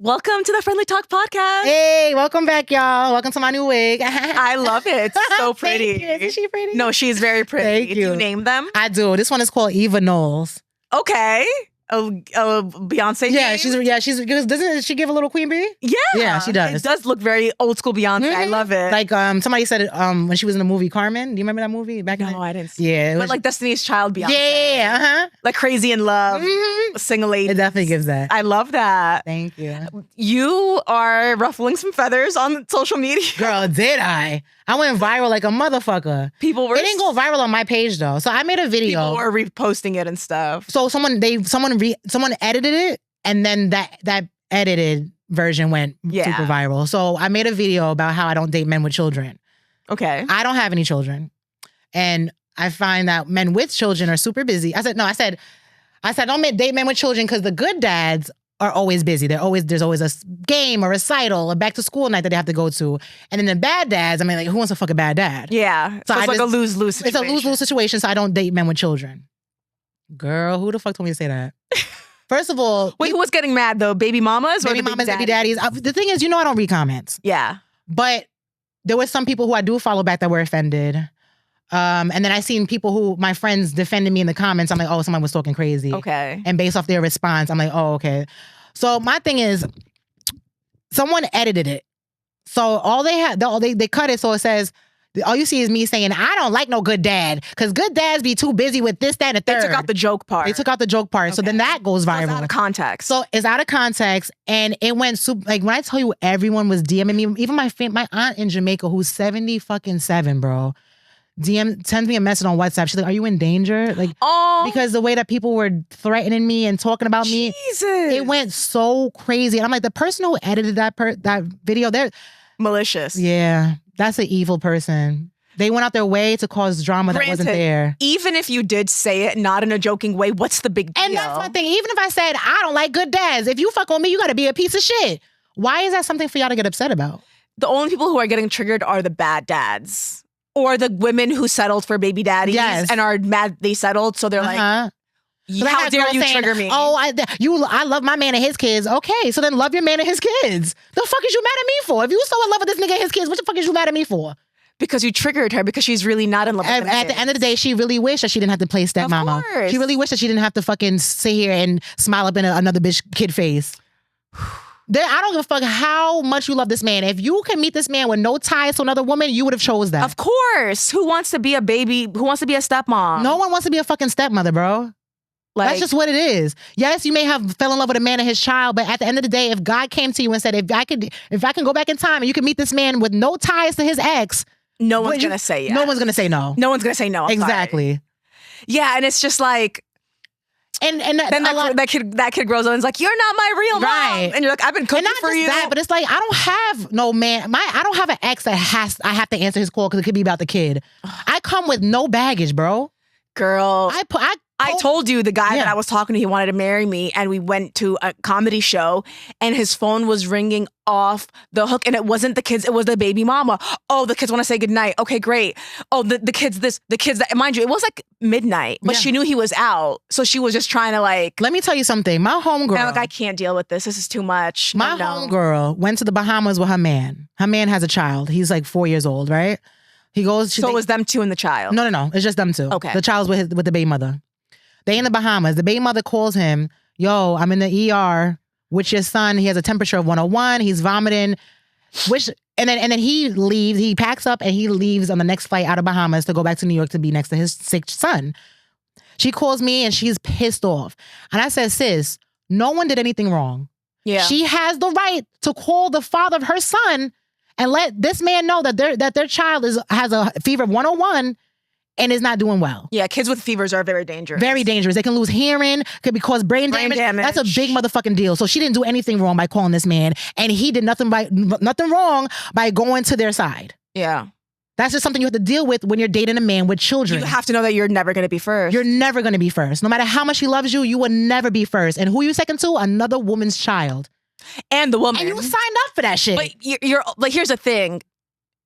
Welcome to the Friendly Talk podcast. Hey, welcome back, y'all. Welcome to my new wig. I love it. It's so pretty. Thank you. Isn't she pretty? No, she's very pretty. Thank Do you. you name them? I do. This one is called Eva Knowles. Okay. Beyonce. Yeah, name? she's because doesn't she give a little Queen Bee? Yeah, she does. It does look very old school Beyonce. I love it. Like somebody said it when she was in the movie Carmen. Do you remember that movie back in the I didn't see Yeah, it But was, like Destiny's Child Beyonce. yeah, Like Crazy in Love. Single lady. It definitely gives that. I love that. Thank you. You are ruffling some feathers on social media. Girl, did I? I went viral like a motherfucker. People were. It didn't go viral on my page though. So I made a video. People were reposting it and stuff. So someone edited it, and then that edited version went super viral. So I made a video about how I don't date men with children. Okay. I don't have any children, and I find that men with children are super busy. I said don't date men with children because the good dads are always busy. There's always a game, a recital, a back to school night that they have to go to. And then the bad dads, I mean, like, who wants to fuck a bad dad? Yeah. So it's like a lose-lose situation. It's a lose-lose situation, so I don't date men with children. Girl, who the fuck told me to say that? First of all... Wait, who was getting mad though? Baby mamas or baby mamas, baby daddies? The thing is, I don't read comments. Yeah. But there were some people who I do follow back that were offended. And then I seen people who, my friends defended me in the comments. I'm like, oh, someone was talking crazy. Okay. And based off their response, I'm like, oh, okay. So my thing is, someone edited it. So all they had, they cut it so it says, all you see is me saying, I don't like no good dad. Because good dads be too busy with this, that, and the third. They took out the joke part. They took out the joke part. Okay. So then that goes viral. So it's out of context. So it's out of context. And it went super, like when I tell you everyone was DMing me, even my aunt in Jamaica who's 77, bro. Sends me a message on WhatsApp. She's like, are you in danger? Like, because the way that people were threatening me and talking about me, it went so crazy. And I'm like, the person who edited that video, they're malicious. Yeah, that's an evil person. They went out their way to cause drama that wasn't there. Even if you did say it, not in a joking way, what's the big deal? And that's my thing. Even if I said, I don't like good dads, if you fuck on me, you gotta be a piece of shit. Why is that something for y'all to get upset about? The only people who are getting triggered are the bad dads. Or the women who settled for baby daddies and are mad they settled. So they're like, how dare you trigger me? Oh, I love my man and his kids. Okay, so then love your man and his kids. The fuck is you mad at me for? If you so in love with this nigga and his kids, what the fuck is you mad at me for? Because you triggered her because she's really not in love with him. At the end of the day, she really wished that she didn't have to play stepmama. Of course. She really wished that she didn't have to fucking sit here and smile up in another bitch kid face. I don't give a fuck how much you love this man. If you can meet this man with no ties to another woman, you would have chose that. Of course. Who wants to be a baby? Who wants to be a stepmom? No one wants to be a fucking stepmother, bro. Like, that's just what it is. Yes, you may have fell in love with a man and his child, but at the end of the day, if God came to you and said, if I can go back in time and you can meet this man with no ties to his ex, no one's gonna say yes. No one's gonna say no. No one's gonna say no. Exactly. Sorry. Yeah, and it's just like, and then that kid grows up and is like, you're not my real mom. And you're like, I've been cooking for you. That, but it's like, I don't have no man. I don't have an ex that I have to answer his call because it could be about the kid. I come with no baggage, bro. Girl, I told you the guy that I was talking to, he wanted to marry me, and we went to a comedy show, and his phone was ringing off the hook, and it wasn't the kids, it was the baby mama. Oh, the kids want to say goodnight. Okay, great. Oh, the kids that, mind you, it was like midnight, but she knew he was out, so she was just trying to like. Let me tell you something. My homegirl. I'm like, I can't deal with this. This is too much. My homegirl went to the Bahamas with her man. Her man has a child. He's like 4 years old, right? He goes. So it was them two and the child. No. It's just them two. Okay. The child's with the baby mother. They in the Bahamas. The baby mother calls him, yo, I'm in the ER with your son. He has a temperature of 101. He's vomiting. And then he leaves. He packs up and he leaves on the next flight out of Bahamas to go back to New York to be next to his sick son. She calls me and she's pissed off. And I said, sis, no one did anything wrong. Yeah. She has the right to call the father of her son and let this man know that their child has a fever of 101 and is not doing well. Yeah, kids with fevers are very dangerous. Very dangerous. They can lose hearing, could cause brain damage. That's a big motherfucking deal. So she didn't do anything wrong by calling this man, and he did nothing wrong by going to their side. Yeah. That's just something you have to deal with when you're dating a man with children. You have to know that you're never going to be first. You're never going to be first. No matter how much he loves you, you will never be first. And who you second to? Another woman's child. And the woman. And you signed up for that shit. But you're like, here's the thing.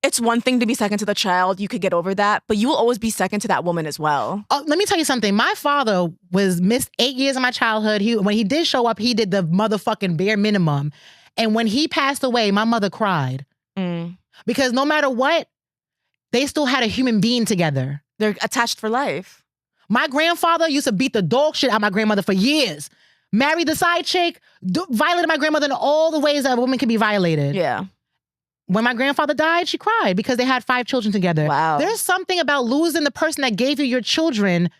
It's one thing to be second to the child. You could get over that. But you will always be second to that woman as well. Let me tell you something. My father was missed 8 years of my childhood. When he did show up, he did the motherfucking bare minimum. And when he passed away, my mother cried. Because no matter what, they still had a human being together. They're attached for life. My grandfather used to beat the dog shit out of my grandmother for years. Married the side chick, violated my grandmother in all the ways that a woman can be violated. Yeah. When my grandfather died, she cried because they had 5 children together. Wow. There's something about losing the person that gave you your children.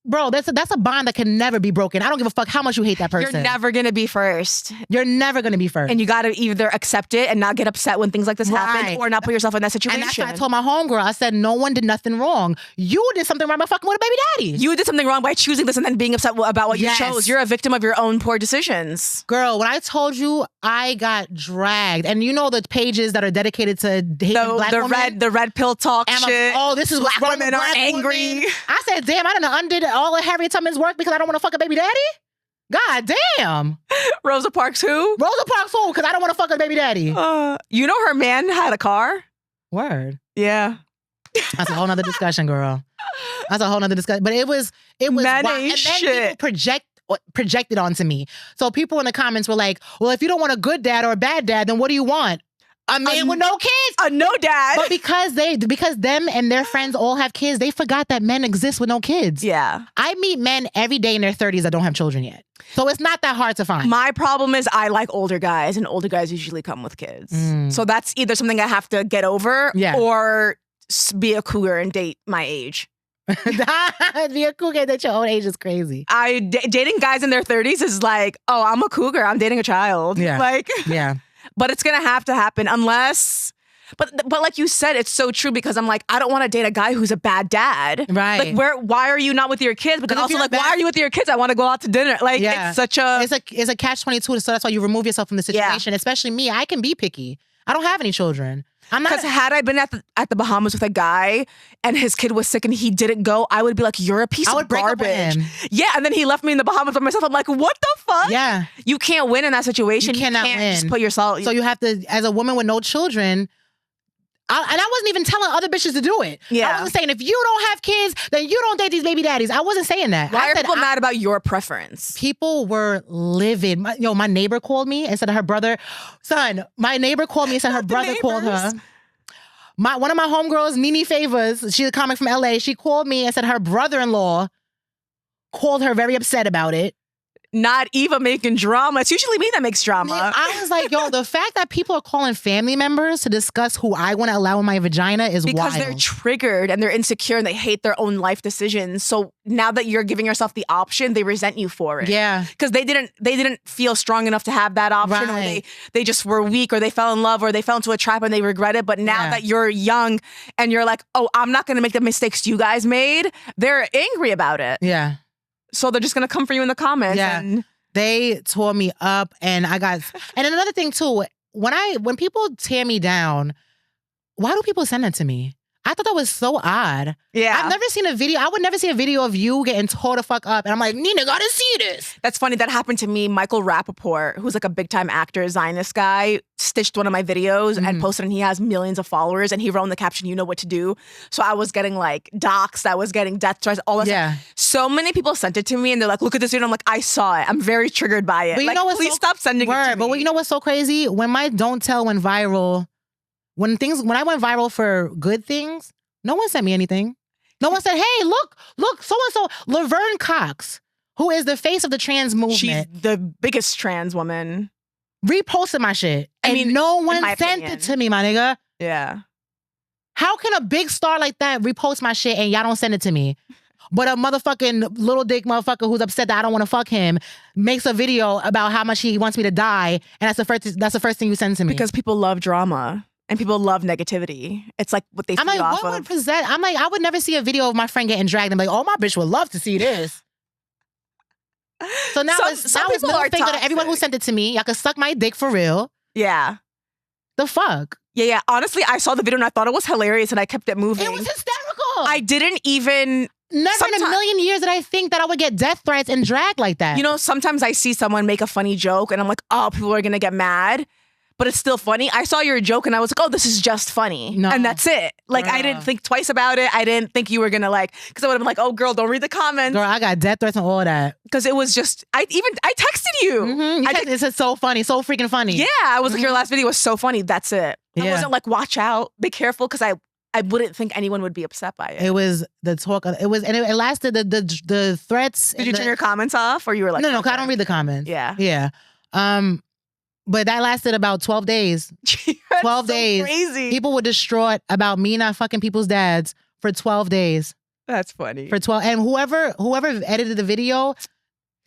Bro, that's a bond that can never be broken. I don't give a fuck how much you hate that person. You're never going to be first. You're never going to be first. And you got to either accept it and not get upset when things like this happen or not put yourself in that situation. And that's what I told my homegirl. I said, no one did nothing wrong. You did something wrong by fucking with a baby daddy. You did something wrong by choosing this and then being upset about what you chose. You're a victim of your own poor decisions. Girl, when I told you, I got dragged. And you know the pages that are dedicated to hating black women? The red pill talk shit. This is black what women are angry. Women. I said, damn, I done undid all of Harriet Tubman's work because I don't want to fuck a baby daddy? God damn. Rosa Parks who? Rosa Parks who? Because I don't want to fuck a baby daddy. You know her man had a car? Word. Yeah. That's a whole nother discussion, girl. That's a whole nother discussion. But it was Man wild. And shit. then people projected onto me. So people in the comments were like, well, if you don't want a good dad or a bad dad, then what do you want? A man with no kids. A no dad. But because them and their friends all have kids, they forgot that men exist with no kids. Yeah. I meet men every day in their 30s that don't have children yet. So it's not that hard to find. My problem is I like older guys, and older guys usually come with kids. So that's either something I have to get over or be a cougar and date my age. Be a cougar at your own age is crazy. Dating guys in their 30s is like, oh, I'm a cougar. I'm dating a child. Yeah. Yeah. But it's going to have to happen unless... But like you said, it's so true because I'm like, I don't want to date a guy who's a bad dad. Right. Like, why are you not with your kids? But then also like, why are you with your kids? I want to go out to dinner. Like, it's such a... It's a catch-22, so that's why you remove yourself from the situation. Especially me, I can be picky. I don't have any children. I'm not... Because had I been at the Bahamas with a guy and his kid was sick and he didn't go, I would be like, you're a piece of garbage. Break up with him. Yeah, and then he left me in the Bahamas by myself. I'm like, what the fuck? Yeah. You can't win in that situation. You cannot can't win. Just put yourself... So you have to, as a woman with no children... and I wasn't even telling other bitches to do it. Yeah. I wasn't saying, if you don't have kids, then you don't date these baby daddies. I wasn't saying that. Why are people mad about your preference? People were livid. My neighbor called me and said her brother... Son, my neighbor called me and said her brother called her. One of my homegirls, Nene Favors, she's a comic from LA, she called me and said her brother-in-law called her very upset about it. Not Eva making drama. It's usually me that makes drama. I was like, yo, the fact that people are calling family members to discuss who I want to allow in my vagina is wild. Because they're triggered and they're insecure and they hate their own life decisions. So now that you're giving yourself the option, they resent you for it. Yeah. Because they didn't feel strong enough to have that option. Right. Or they just were weak, or they fell in love, or they fell into a trap and they regret it. But now that you're young and you're like, oh, I'm not going to make the mistakes you guys made, they're angry about it. Yeah. So they're just going to come for you in the comments. Yeah. And they tore me up, and I got... And another thing too, when people tear me down, why do people send that to me? I thought that was so odd. Yeah. I've never seen a video. I would never see a video of you getting tore the fuck up. And I'm like, Nina, gotta see this. That's funny. That happened to me. Michael Rappaport, who's like a big time actor, Zionist guy, stitched one of my videos and posted, and he has millions of followers, and he wrote in the caption, you know what to do. So I was getting like doxxed. I was getting death threats, all that stuff. So many people sent it to me and they're like, look at this video. I'm like, I saw it. I'm very triggered by it. But you know what's please stop sending it to me. But you know what's so crazy? When my Don't Tell went viral, when I went viral for good things, no one sent me anything. No one said, hey, look, so-and-so, Laverne Cox, who is the face of the trans movement. She's the biggest trans woman. Reposted my shit. I mean, no one sent it to me, my nigga. Yeah. How can a big star like that repost my shit and y'all don't send it to me? But a motherfucking little dick motherfucker who's upset that I don't want to fuck him makes a video about how much he wants me to die, and that's the first thing you send to me. Because people love drama. And people love negativity. It's like what they feed off of. I'm like, I would never see a video of my friend getting dragged and be like, oh, my bitch would love to see this. So now it's middle finger to everyone who sent it to me. Y'all can suck my dick for real. Yeah. The fuck? Yeah. Honestly, I saw the video and I thought it was hilarious and I kept it moving. It was hysterical. I didn't even... Never in a million years did I think that I would get death threats and dragged like that. You know, sometimes I see someone make a funny joke and I'm like, oh, people are going to get mad. but it's still funny. I saw your joke and I was like, oh, this is just funny. No. And that's it. Like, I didn't think twice about it. I didn't think you were going to like, because I would have been like, oh, girl, don't read the comments. Girl, I got death threats and all that. Because it was just, I texted you. Mm-hmm. It's so funny, so freaking funny. Yeah, I was like, your last video was so funny. That's it. I wasn't like, watch out, be careful, because I wouldn't think anyone would be upset by it. It was the talk. It lasted the threats. Did you turn your comments off, or you were like, no, because I don't read the comments. Yeah. But that lasted about 12 days. 12 days. Crazy. People were distraught about me not fucking people's dads for 12 days. That's funny. For 12, and whoever edited the video,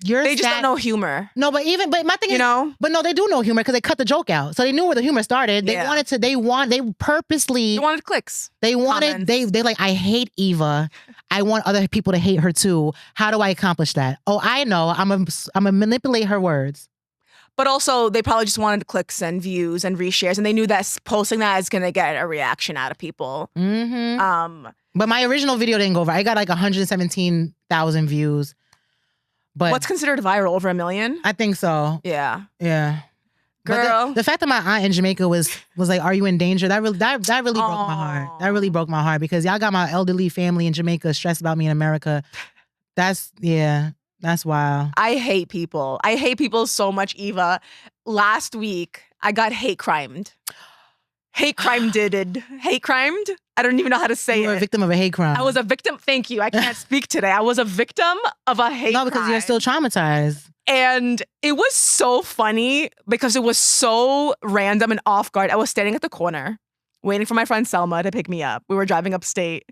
they just don't know humor. No, but my thing is, but no, they do know humor because they cut the joke out, so they knew where the humor started. They purposely wanted clicks. They wanted comments. They like, I hate Eva. I want other people to hate her too. How do I accomplish that? Oh, I know. I'm gonna manipulate her words. But also, they probably just wanted clicks and views and reshares, and they knew that posting that is gonna get a reaction out of people. Mm-hmm. But my original video didn't go over. I got like 117,000 views. But what's considered viral? Over 1 million? I think so. Yeah. Girl, the fact that my aunt in Jamaica was like, "Are you in danger?" That really broke my heart. That really broke my heart because y'all got my elderly family in Jamaica stressed about me in America. That's wild. I hate people. I hate people so much, Eva. Last week, I got hate crimed. Hate crimed. I don't even know how to say it. You were a victim of a hate crime. I was a victim. Thank you. I can't speak today. I was a victim of a hate crime. No, because you're still traumatized. And it was so funny because it was so random and off guard. I was standing at the corner waiting for my friend Selma to pick me up. We were driving upstate.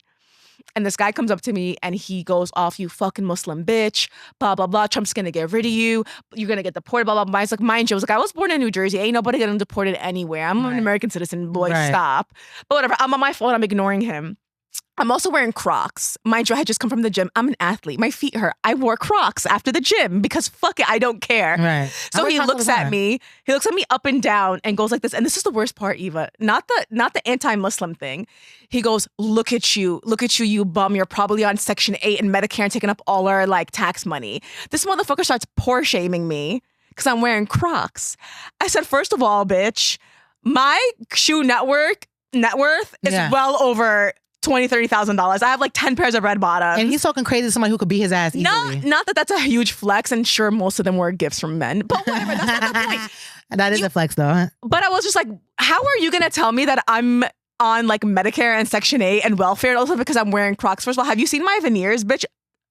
And this guy comes up to me and he goes off, "You fucking Muslim bitch, blah, blah, blah. Trump's going to get rid of you. You're going to get deported, blah, blah, blah." I was like, mind you, I was born in New Jersey. Ain't nobody getting deported anywhere. I'm an American citizen, boy, stop. But whatever, I'm on my phone. I'm ignoring him. I'm also wearing Crocs. Mind you, I had just come from the gym. I'm an athlete. My feet hurt. I wore Crocs after the gym because fuck it, I don't care. Right. So he looks at me. He looks at me up and down and goes like this. And this is the worst part, Eva. Not the anti-Muslim thing. He goes, look at you, you bum. You're probably on Section 8 and Medicare and taking up all our like tax money. This motherfucker starts poor shaming me because I'm wearing Crocs. I said, first of all, bitch, my shoe net worth is well over $20,000, $30,000. I have like 10 pairs of red bottoms. And he's talking crazy to somebody who could beat his ass easily. Not that that's a huge flex, and sure, most of them were gifts from men. But whatever, that's not the point. That is a flex though. But I was just like, how are you going to tell me that I'm on like Medicare and Section 8 and welfare, and also because I'm wearing Crocs? First of all, have you seen my veneers, bitch?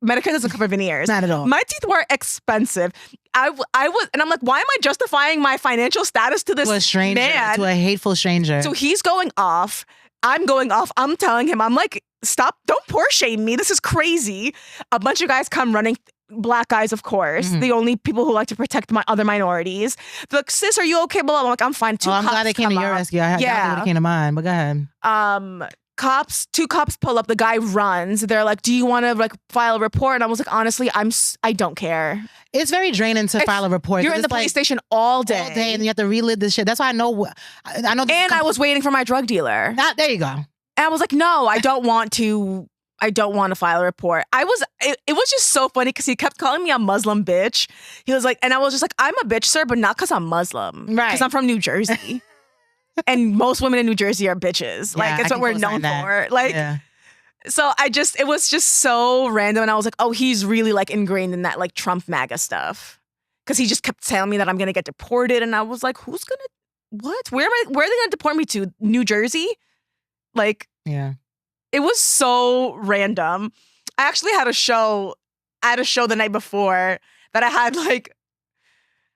Medicare doesn't cover veneers. Not at all. My teeth were expensive. I was, and I'm like, why am I justifying my financial status to this man? To a hateful stranger. So he's going off. I'm going off. I'm telling him, I'm like, stop, don't poor shame me. This is crazy. A bunch of guys come running, black guys, of course, the only people who like to protect my other minorities. They're like, sis, are you okay? Blah, blah. I'm like, I'm fine. I'm glad they came to your rescue. I doubt they came to mine, but go ahead. Two cops pull up. The guy runs. They're like, do you want to like file a report? And I was like, honestly, I don't care. It's very draining to file a report. You're in the police station all day. All day, and you have to relive this shit. That's why I know. And I was waiting for my drug dealer. There you go. And I was like, no, I don't want to file a report. It was just so funny because he kept calling me a Muslim bitch. He was like, and I was just like, I'm a bitch, sir, but not because I'm Muslim. Right. Because I'm from New Jersey. And most women in New Jersey are bitches. Like, it's what we're known for. Like, so it was just so random. And I was like, oh, he's really like ingrained in that like Trump MAGA stuff. Because he just kept telling me that I'm going to get deported. And I was like, what? Where are they going to deport me to? New Jersey? Like, it was so random. I actually had a show the night before that I had like,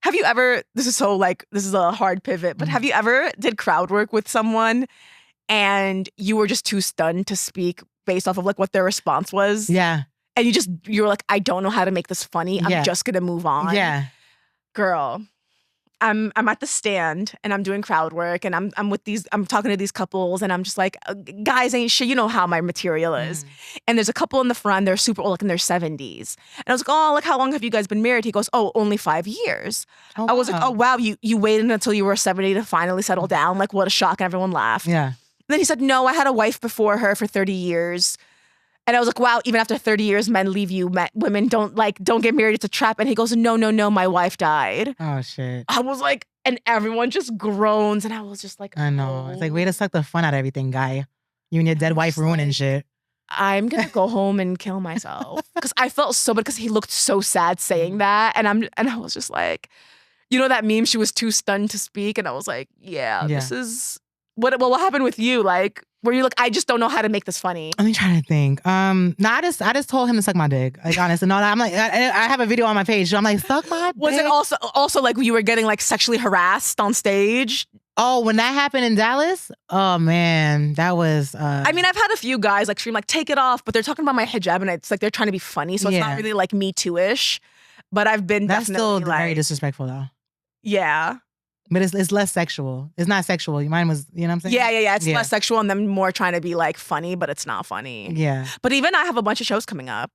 have you ever, this is a hard pivot, but have you ever did crowd work with someone and you were just too stunned to speak based off of like what their response was? Yeah. And you were like, I don't know how to make this funny. I'm just going to move on. Yeah. Girl, I'm at the stand and I'm doing crowd work and I'm talking to these couples and I'm just like, guys ain't shit. You know how my material is. And there's a couple in the front. They're super old, like in their 70s. And I was like, oh, like how long have you guys been married? He goes, oh, only 5 years. Oh, I was like, oh, wow, you waited until you were 70 to finally settle down. Like what a shock. And everyone laughed. Yeah. And then he said, no, I had a wife before her for 30 years. And I was like, wow, even after 30 years, men leave you. Women don't get married. It's a trap. And he goes, no, my wife died. Oh, shit. I was like, and everyone just groans. And I was just like, I know. oh. It's like, way to suck the fun out of everything, guy. You and your dead wife ruining shit. I'm gonna go home and kill myself because I felt so bad because he looked so sad saying that, and I was just like, you know that meme? She was too stunned to speak, and I was like, yeah. This is what happened with you? Like, were you like, I just don't know how to make this funny? Let me try to think. No, I just told him to suck my dick. Like, honestly, no, I'm like, I have a video on my page. So I'm like, suck my dick. Was it also like you were getting like sexually harassed on stage? Oh, when that happened in Dallas, oh man, that was. I mean, I've had a few guys like stream like take it off, but they're talking about my hijab, and it's like they're trying to be funny, so it's not really like Me Too-ish. But I've been that's definitely still very disrespectful though. Yeah, but it's less sexual. It's not sexual. Mine was, you know what I'm saying? Yeah. It's less sexual, and then more trying to be like funny, but it's not funny. Yeah. But even I have a bunch of shows coming up.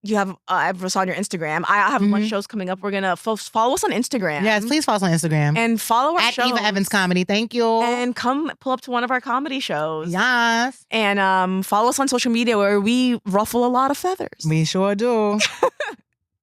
You have, I saw on your Instagram. I have a bunch of shows coming up. We're going to follow us on Instagram. Yes, please follow us on Instagram. And follow our shows. At Eva Evans Comedy. Thank you. And come pull up to one of our comedy shows. Yes. And follow us on social media where we ruffle a lot of feathers. We sure do.